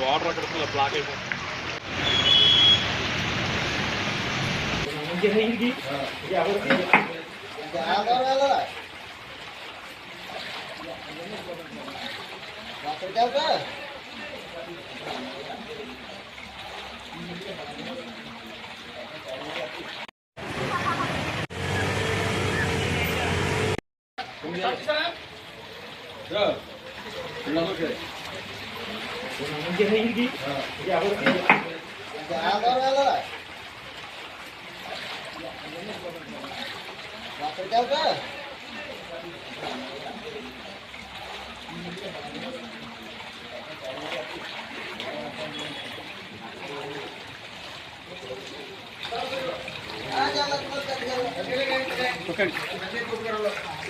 Water అక్కడ black అయిపోతుంది.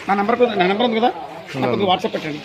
నా నెంబర్ ఉంది కదా, నాకు వాట్సాప్ పెట్టండి.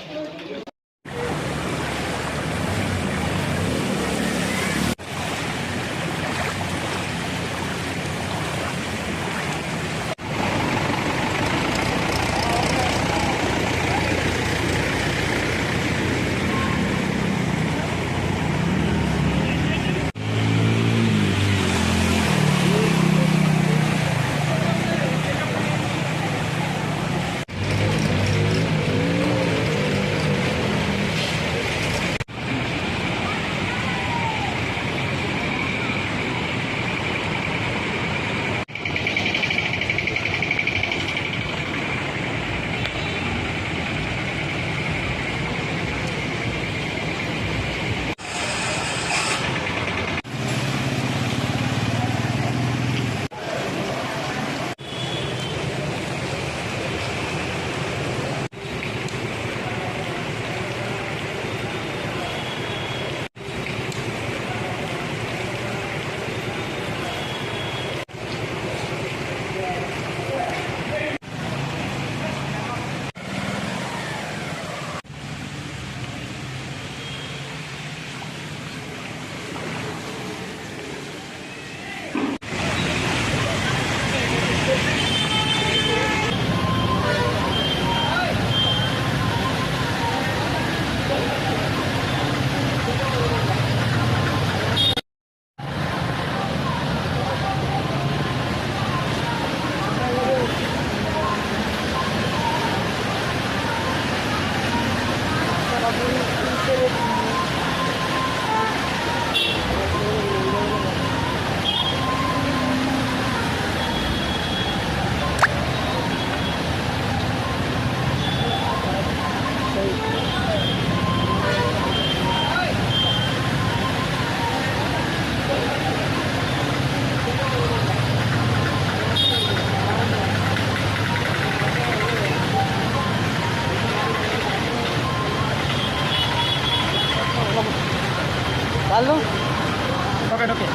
ఓకే ఓకే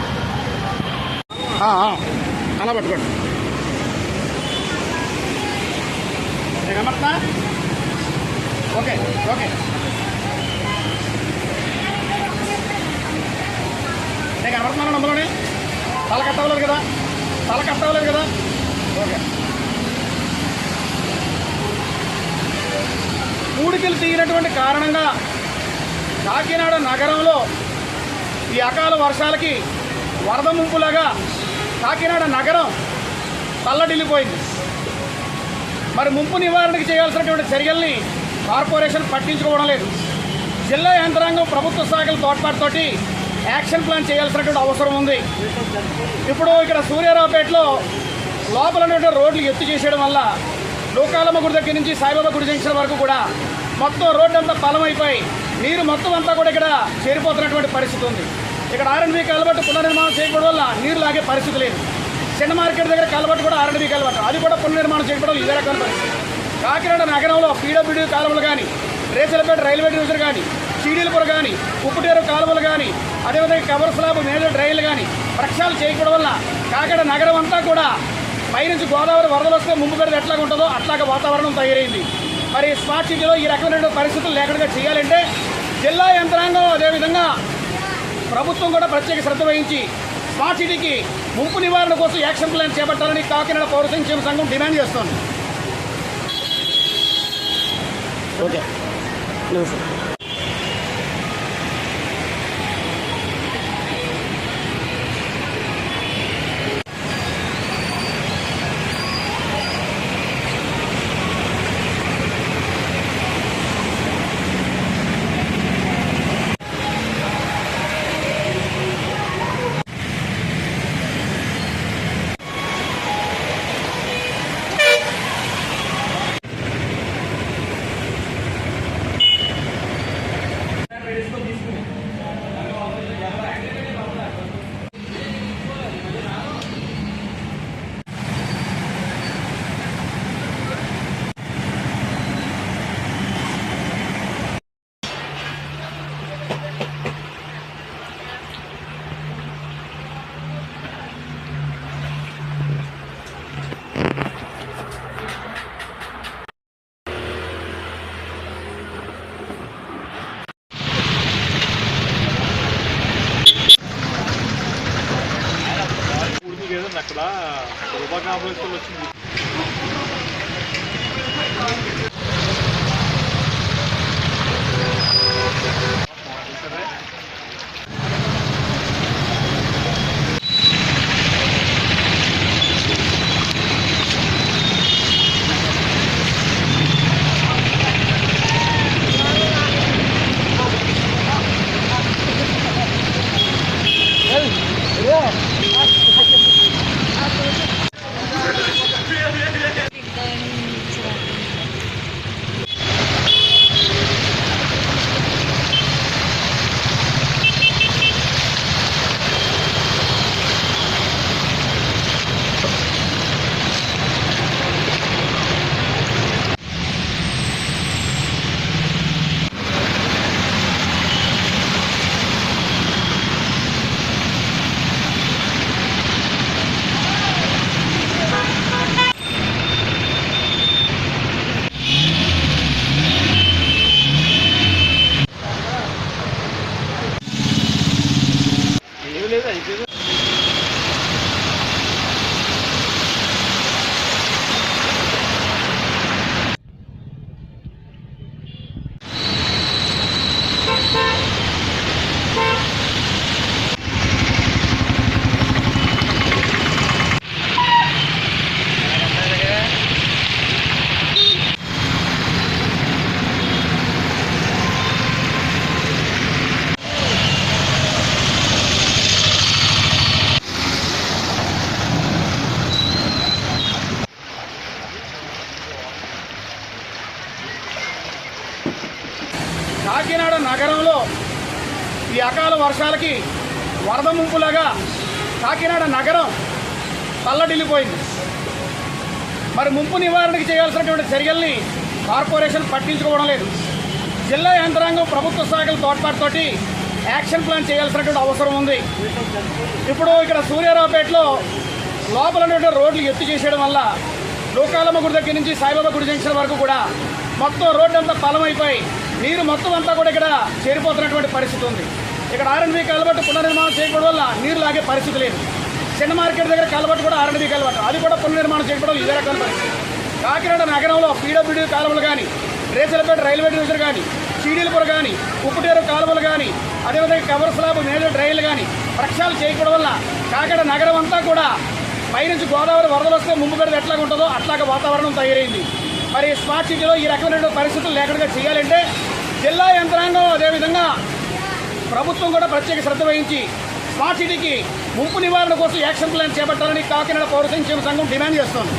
అలా పట్టుకోండి. గమర్తా ఓకే ఓకే నేను కనబడుతున్నాను. నంబర్లోనే తల కట్ అవ్వలేదు కదా. ఓకే, కూడికలు తీయనటువంటి కారణంగా కాకినాడ నగరంలో ఈ అకాల వర్షాలకి వరద ముంపులాగా కాకినాడ నగరం తల్లడిల్లిపోయింది. మరి ముంపు నివారణకు చేయాల్సినటువంటి చర్యల్ని కార్పొరేషన్ పట్టించుకోవడం లేదు. జిల్లా యంత్రాంగం ప్రభుత్వ శాఖల తోడ్పాటుతోటి యాక్షన్ ప్లాన్ చేయాల్సినటువంటి అవసరం ఉంది. ఇప్పుడు ఇక్కడ సూర్యారావుపేటలో లోపల రోడ్లు ఎత్తు చేసేయడం వల్ల లోకాలమ్మ గుడి దగ్గర నుంచి సాయిబాబా గుడి జంక్షన్ వరకు కూడా మొత్తం రోడ్డు అంతా పలమైపోయి నీరు మొత్తం అంతా కూడా ఇక్కడ చేరిపోతున్నటువంటి పరిస్థితి ఉంది. ఇక్కడ ఆర్ఎండ్బి కలబట్టు పునర్నిర్మాణం చేయకపోవడం వల్ల నీరు లాగే పరిస్థితి లేదు. చిన్న మార్కెట్ దగ్గర కలబట్టు కూడా ఆర్ఎండ్బి కలబట్టు, అది కూడా పునర్నిర్మాణం చేయకపోవడం ఇదే రకమైన పరిస్థితి. కాకినాడ నగరంలో పీడబ్ల్యూడీ కాలువలు కానీ, రేచలపేట రైల్వే డివిజన్ కానీ, చీడీలపుర కానీ, ఉప్పుటేరు కాలువలు కానీ, అదేవిధంగా కవర్ స్లాబ్ మేజర్ డ్రైన్లు కానీ ప్రక్షాళన చేయకపోవడం వల్ల కాకినాడ నగరం అంతా కూడా పైనుంచి గోదావరి వరదలు వస్తే ముంపు పెడితే ఎట్లాగా ఉంటుందో అట్లాగా వాతావరణం తయారైంది. మరి స్మార్ట్ సిటీలో ఈ రకమైన పరిస్థితులు లేకుండా చేయాలంటే జిల్లా యంత్రాంగం అదేవిధంగా ప్రభుత్వం కూడా ప్రత్యేక శ్రద్ధ వహించి స్మార్ట్ సిటీకి ముంపు నివారణ కోసం యాక్షన్ ప్లాన్ చేపట్టాలని కాకినాడ పౌర సంక్షేమ సంఘం డిమాండ్ చేస్తోంది. Okay sir. అక్కడ రూపా కాంప్లెక్స్ వచ్చింది. కాకినాడ నగరంలో ఈ అకాల వర్షాలకి వరద ముంపులాగా కాకినాడ నగరం తల్లడిల్లిపోయింది. మరి ముంపు నివారణకు చేయాల్సినటువంటి చర్యల్ని కార్పొరేషన్ పట్టించుకోవడం లేదు. జిల్లా యంత్రాంగం ప్రభుత్వ శాఖల తోడ్పాటుతోటి యాక్షన్ ప్లాన్ చేయాల్సినటువంటి అవసరం ఉంది. ఇప్పుడు ఇక్కడ సూర్యారావుపేటలో లోపల రోడ్లు ఎత్తు చేసేయడం వల్ల లోకాలమ్మ గుడి దగ్గర నుంచి సాయిబాబా గుడి జంక్షన్ వరకు కూడా మొత్తం రోడ్డు అంతా పలమైపోయి నీరు మొత్తం అంతా కూడా ఇక్కడ చేరిపోతున్నటువంటి పరిస్థితి ఉంది. ఇక్కడ ఆర్ఎండ్బి కలబట్టు పునర్నిర్మాణం చేయకపోవడం వల్ల నీరు లాగే పరిస్థితి లేదు. చిన్న మార్కెట్ దగ్గర కలబట్టు కూడా ఆర్ఎండ్బి కలబట్టు, అది కూడా పునర్నిర్మాణం చేయకపోవడం ఇదే రకాల పరిస్థితి. కాకినాడ నగరంలో పీడబ్ల్యూడీ కాలువలు కానీ, రేచలపేట రైల్వే డివిజన్ కానీ, చీడీలపుర కానీ, ఉప్పుటేరు కాలువలు కానీ, అదేవిధంగా కవర్ స్లాబ్ మేజర్ డ్రైన్లు కానీ ప్రక్షాళన చేయకపోవడం వల్ల కాకినాడ నగరం అంతా కూడా పైనుంచి గోదావరి వరదలు వస్తే ముంపు పెడితే ఎట్లాగా ఉంటుందో అట్లాగా వాతావరణం తయారైంది. మరి స్మార్ట్ సిటీలో ఈ రకమైన పరిస్థితులు లేకుండా చేయాలంటే జిల్లా యంత్రాంగం అదేవిధంగా ప్రభుత్వం కూడా ప్రత్యేక శ్రద్ధ వహించి స్మార్ట్ సిటీకి ముంపు నివారణ కోసం యాక్షన్ ప్లాన్ చేపట్టాలని కాకినాడ పౌర సంక్షేమ సంఘం డిమాండ్ చేస్తోంది.